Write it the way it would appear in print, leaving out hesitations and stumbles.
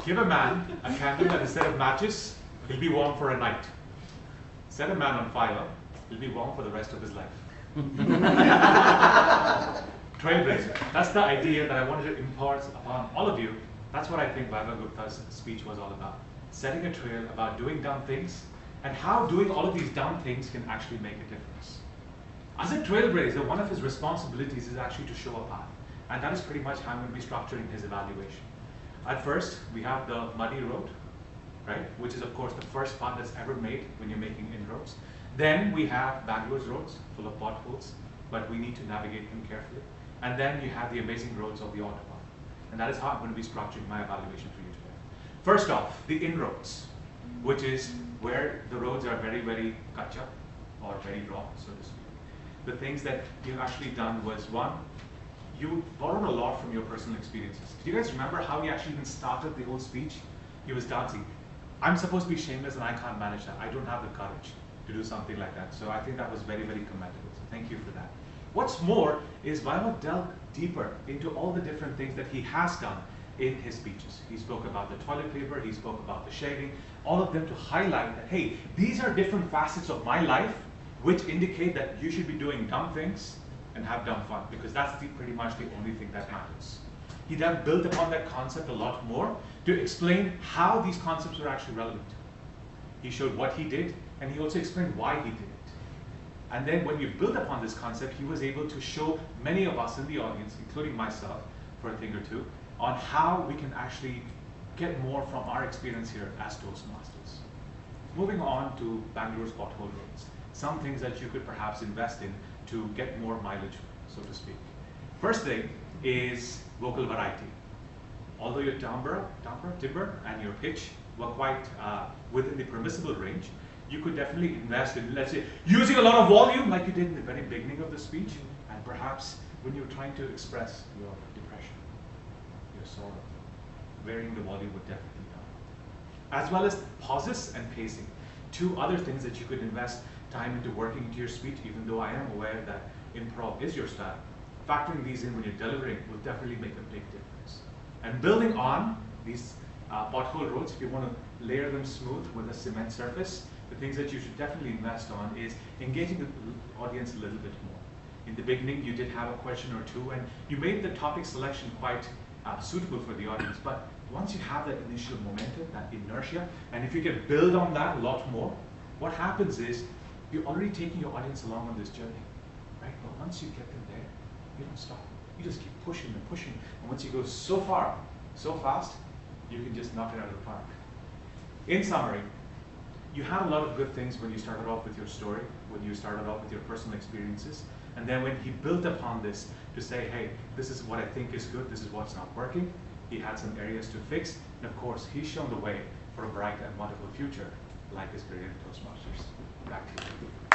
Give a man a candle and a set of matches, he'll be warm for a night. Set a man on fire, he'll be warm for the rest of his life. Trailblazer. That's the idea that I wanted to impart upon all of you. That's what I think Vaibhav Gupta's speech was all about. Setting a trail about doing dumb things and how doing all of these dumb things can actually make a difference. As a trailblazer, one of his responsibilities is actually to show a path. And that is pretty much how I'm going to be structuring his evaluation. At first, we have the muddy road, right? Which is, of course, the first part that's ever made when you're making inroads. Then we have Bangalore's roads, full of potholes, but we need to navigate them carefully. And then you have the amazing roads of the Autobahn. And that is how I'm going to be structuring my evaluation for you today. First off, the inroads, which is where the roads are very, very kacha, or very raw, so to speak. The things that you've actually done was, one, you borrowed a lot from your personal experiences. Do you guys remember how he actually even started the whole speech? He was dancing. I'm supposed to be shameless and I can't manage that. I don't have the courage to do something like that. So I think that was very, very commendable. So thank you for that. What's more is Vaibhav delved deeper into all the different things that he has done in his speeches. He spoke about the toilet paper, he spoke about the shaving, all of them to highlight that, hey, these are different facets of my life which indicate that you should be doing dumb things and have dumb fun, because that's pretty much the only thing that matters. He then built upon that concept a lot more to explain how these concepts were actually relevant. He showed what he did, and he also explained why he did it. And then when you build upon this concept, he was able to show many of us in the audience, including myself, for a thing or two, on how we can actually get more from our experience here as Toastmasters. Moving on to Bangalore's pothole roads, some things that you could perhaps invest in to get more mileage, so to speak. First thing is vocal variety. Although your timbre and your pitch were quite within the permissible range, you could definitely invest in, let's say, using a lot of volume like you did in the very beginning of the speech, and perhaps when you're trying to express your depression, your sorrow, varying the volume would definitely help. As well as pauses and pacing. Two other things that you could invest time into working into your speech, even though I am aware that improv is your style. Factoring these in when you're delivering will definitely make a big difference. And building on these pothole roads, if you want to layer them smooth with a cement surface, the things that you should definitely invest on is engaging the audience a little bit more. In the beginning, you did have a question or two, and you made the topic selection quite suitable for the audience. But once you have that initial momentum, that inertia, and if you can build on that a lot more, what happens is you're already taking your audience along on this journey, right? But once you get them there, you don't stop. You just keep pushing and pushing. And once you go so far, so fast, you can just knock it out of the park. In summary, you had a lot of good things when you started off with your story, when you started off with your personal experiences. And then when he built upon this to say, hey, this is what I think is good, this is what's not working, he had some areas to fix. And of course, he's shown the way for a bright and wonderful future, like his career in Toastmasters. Back to you.